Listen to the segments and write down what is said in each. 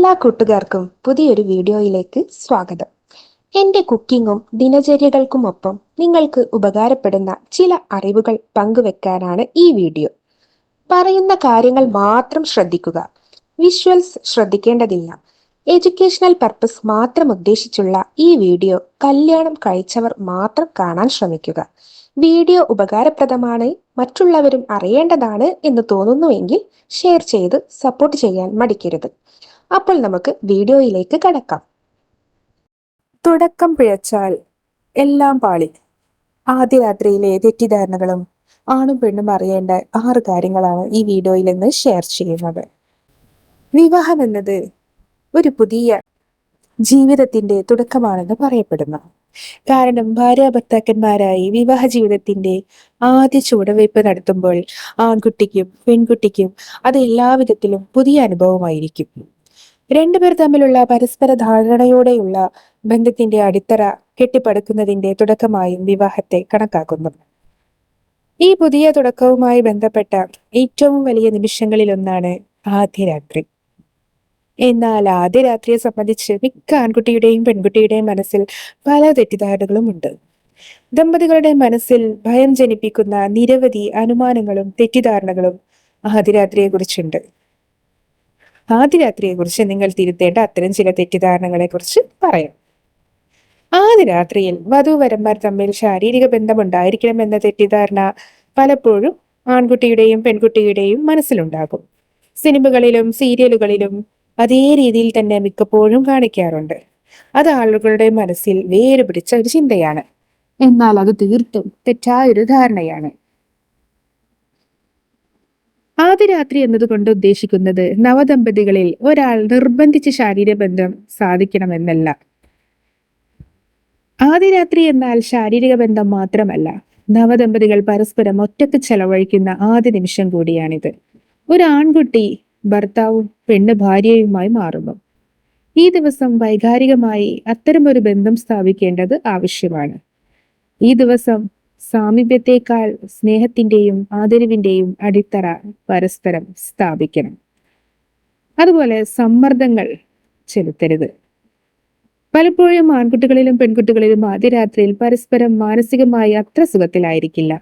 എല്ലാ കൂട്ടുകാർക്കും പുതിയൊരു വീഡിയോയിലേക്ക് സ്വാഗതം. എൻ്റെ കുക്കിങ്ങും ദിനചര്യകൾക്കുമൊപ്പം നിങ്ങൾക്ക് ഉപകാരപ്പെടുന്ന ചില അറിവുകൾ പങ്കുവെക്കാനാണ് ഈ വീഡിയോ. പറയുന്ന കാര്യങ്ങൾ മാത്രം ശ്രദ്ധിക്കുക. വിഷ്വൽസ് ശ്രദ്ധിക്കേണ്ടതില്ല. എഡ്യൂക്കേഷണൽ പർപ്പസ് മാത്രം ഉദ്ദേശിച്ചുള്ള ഈ വീഡിയോ കല്യാണം കഴിച്ചവർ മാത്രം കാണാൻ ശ്രമിക്കുക. വീഡിയോ ഉപകാരപ്രദമാണ്, മറ്റുള്ളവരും അറിയേണ്ടതാണ് എന്ന് തോന്നുന്നുവെങ്കിൽ ഷെയർ ചെയ്ത് സപ്പോർട്ട് ചെയ്യാൻ മടിക്കരുത്. അപ്പോൾ നമുക്ക് വീഡിയോയിലേക്ക് കടക്കാം. തുടക്കം പിഴച്ചാൽ എല്ലാം പാളി. ആദ്യ രാത്രിയിലെ തെറ്റിദ്ധാരണകളും ആണും പെണ്ണും അറിയേണ്ട 6 കാര്യങ്ങളാണ് ഈ വീഡിയോയിൽ നിന്ന് ഷെയർ ചെയ്യുന്നത്. വിവാഹം എന്നത് ഒരു പുതിയ ജീവിതത്തിന്റെ തുടക്കമാണെന്ന് പറയപ്പെടുന്നു. കാരണം ഭാര്യാഭർത്താക്കന്മാരായി വിവാഹ ജീവിതത്തിന്റെ ആദ്യ ചുവടുവയ്പ് നടത്തുമ്പോൾ ആൺകുട്ടിക്കും പെൺകുട്ടിക്കും അത് എല്ലാവിധത്തിലും പുതിയ അനുഭവമായിരിക്കും. രണ്ടുപേർ തമ്മിലുള്ള പരസ്പര ധാരണയോടെയുള്ള ബന്ധത്തിന്റെ അടിത്തറ കെട്ടിപ്പടുക്കുന്നതിന്റെ തുടക്കമായും വിവാഹത്തെ കണക്കാക്കുന്നു. ഈ പുതിയ തുടക്കവുമായി ബന്ധപ്പെട്ട ഏറ്റവും വലിയ നിമിഷങ്ങളിലൊന്നാണ് ആദ്യ രാത്രി. എന്നാൽ ആദ്യ രാത്രിയെ സംബന്ധിച്ച് മിക്ക ആൺകുട്ടിയുടെയും പെൺകുട്ടിയുടെയും മനസ്സിൽ പല തെറ്റിദ്ധാരണകളും ഉണ്ട്. ദമ്പതികളുടെ മനസ്സിൽ ഭയം ജനിപ്പിക്കുന്ന നിരവധി അനുമാനങ്ങളും തെറ്റിദ്ധാരണകളും ആദ്യ രാത്രിയെ കുറിച്ചുണ്ട്. ആദ്യ രാത്രിയെ കുറിച്ച് നിങ്ങൾ തിരുത്തേണ്ട അത്തരം ചില തെറ്റിദ്ധാരണകളെ കുറിച്ച് പറയാം. ആദ്യ രാത്രിയിൽ വധൂവരന്മാർ തമ്മിൽ ശാരീരിക ബന്ധമുണ്ടായിരിക്കണം എന്ന തെറ്റിദ്ധാരണ പലപ്പോഴും ആൺകുട്ടിയുടെയും പെൺകുട്ടിയുടെയും മനസ്സിലുണ്ടാകും. സിനിമകളിലും സീരിയലുകളിലും അതേ രീതിയിൽ തന്നെ മിക്കപ്പോഴും കാണിക്കാറുണ്ട്. അത് ആളുകളുടെ മനസ്സിൽ വേര് പിടിച്ച ഒരു ചിന്തയാണ്. എന്നാൽ അത് തീർത്തും തെറ്റായൊരു ധാരണയാണ്. ആദ്യ രാത്രി എന്നതുകൊണ്ട് ഉദ്ദേശിക്കുന്നത് നവദമ്പതികളിൽ ഒരാൾ നിർബന്ധിച്ച് ശാരീരിക ബന്ധം സാധിക്കണമെന്നല്ല. ആദ്യ രാത്രി എന്നാൽ ശാരീരിക ബന്ധം മാത്രമല്ല, നവദമ്പതികൾ പരസ്പരം ഒറ്റക്ക് ചെലവഴിക്കുന്ന ആദ്യ നിമിഷം കൂടിയാണിത്. ഒരു ആൺകുട്ടി ഭർത്താവും പെണ്ണ് ഭാര്യയുമായി മാറുന്നു. ഈ ദിവസം വൈകാരികമായി അത്തരമൊരു ബന്ധം സ്ഥാപിക്കേണ്ടത് ആവശ്യമാണ്. ഈ ദിവസം സാമീപ്യത്തെക്കാൾ സ്നേഹത്തിന്റെയും ആദരവിന്റെയും അടിത്തറ പരസ്പരം സ്ഥാപിക്കണം. അതുപോലെ സമ്മർദ്ദങ്ങൾ ചെലുത്തരുത്. പലപ്പോഴും ആൺകുട്ടികളിലും പെൺകുട്ടികളിലും ആദ്യ രാത്രിയിൽ പരസ്പരം മാനസികമായി അത്ര സുഖത്തിലായിരിക്കില്ല.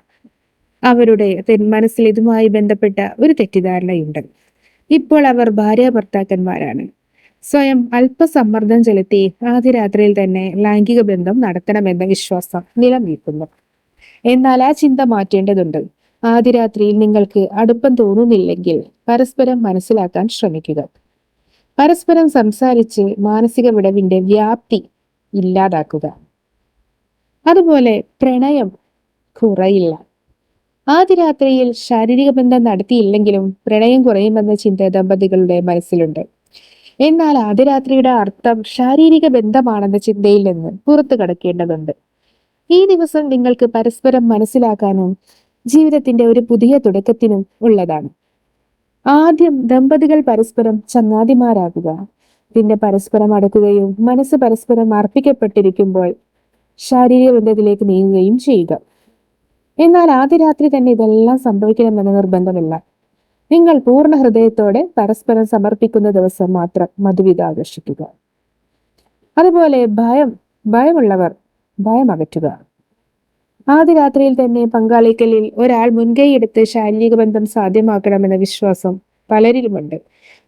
അവരുടെ മനസ്സിൽ ഇതുമായി ബന്ധപ്പെട്ട ഒരു തെറ്റിദ്ധാരണയുണ്ട്. ഇപ്പോൾ അവർ ഭാര്യ ഭർത്താക്കന്മാരാണ്. സ്വയം അല്പസമ്മർദ്ദം ചെലുത്തി ആദ്യ രാത്രിയിൽ തന്നെ ലൈംഗിക ബന്ധം നടത്തണമെന്ന വിശ്വാസം നിലനിൽക്കുന്നു. എന്നാൽ ആ ചിന്ത മാറ്റേണ്ടതുണ്ട്. ആദ്യ രാത്രിയിൽ നിങ്ങൾക്ക് അടുപ്പം തോന്നുന്നില്ലെങ്കിൽ പരസ്പരം മനസ്സിലാക്കാൻ ശ്രമിക്കുക. പരസ്പരം സംസാരിച്ച് മാനസിക വിടവിന്റെ വ്യാപ്തി ഇല്ലാതാക്കുക. അതുപോലെ പ്രണയം കുറയില്ല. ആദ്യ രാത്രിയിൽ ശാരീരിക ബന്ധം നടത്തിയില്ലെങ്കിലും പ്രണയം കുറയുമെന്ന ചിന്ത ദമ്പതികളുടെ മനസ്സിലുണ്ട്. എന്നാൽ ആദ്യ രാത്രിയുടെ അർത്ഥം ശാരീരിക ബന്ധമാണെന്ന ചിന്തയിൽ നിന്ന് പുറത്തു കടക്കേണ്ടതുണ്ട്. ഈ ദിവസം നിങ്ങൾക്ക് പരസ്പരം മനസ്സിലാക്കാനും ജീവിതത്തിന്റെ ഒരു പുതിയ തുടക്കത്തിനും ഉള്ളതാണ്. ആദ്യം ദമ്പതികൾ പരസ്പരം ചങ്ങാതിമാരാകുക, പിന്നെ പരസ്പരം അടുക്കുകയും മനസ്സ് പരസ്പരം അർപ്പിക്കപ്പെട്ടിരിക്കുമ്പോൾ ശാരീരിക ബന്ധത്തിലേക്ക് നീങ്ങുകയും ചെയ്യുക. എന്നാൽ ആദ്യ രാത്രി തന്നെ ഇതെല്ലാം സംഭവിക്കണമെന്ന നിർബന്ധമില്ല. നിങ്ങൾ പൂർണ്ണ ഹൃദയത്തോടെ പരസ്പരം സമർപ്പിക്കുന്ന ദിവസം മാത്രം മധുവിധ ആകർഷിക്കുക. അതുപോലെ ഭയമുള്ളവർ ഭയം അകറ്റുക. ആദ്യ രാത്രിയിൽ തന്നെ പങ്കാളികളിൽ ഒരാൾ മുൻകൈയെടുത്ത് ശാരീരിക ബന്ധം സാധ്യമാക്കണമെന്ന വിശ്വാസം പലരിലുമുണ്ട്.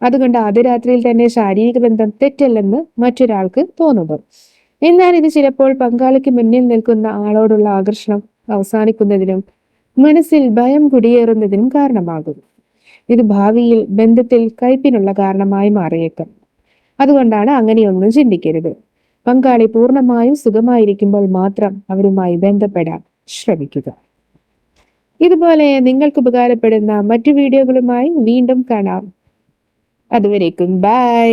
അതുകൊണ്ട് ആദ്യ രാത്രിയിൽ തന്നെ ശാരീരിക ബന്ധം തെറ്റല്ലെന്ന് മറ്റൊരാൾക്ക് തോന്നുന്നു. എന്നാൽ ഇത് ചിലപ്പോൾ പങ്കാളിക്ക് മുന്നിൽ നിൽക്കുന്ന ആളോടുള്ള ആകർഷണം അവസാനിക്കുന്നതിനും മനസ്സിൽ ഭയം കുടിയേറുന്നതിനും കാരണമാകും. ഇത് ഭാവിയിൽ ബന്ധത്തിൽ കയ്പിനുള്ള കാരണമായി മാറിയേക്കാം. അതുകൊണ്ടാണ് അങ്ങനെയൊന്നും ചിന്തിക്കരുത്. പങ്കാളി പൂർണ്ണമായും സുഖമായിരിക്കുമ്പോൾ മാത്രം അവരുമായി ബന്ധപ്പെടാൻ ശ്രമിക്കുക. ഇതുപോലെ നിങ്ങൾക്ക് ഉപകാരപ്പെടുന്ന മറ്റു വീഡിയോകളുമായി വീണ്ടും കാണാം. അതുവരേക്കും ബൈ.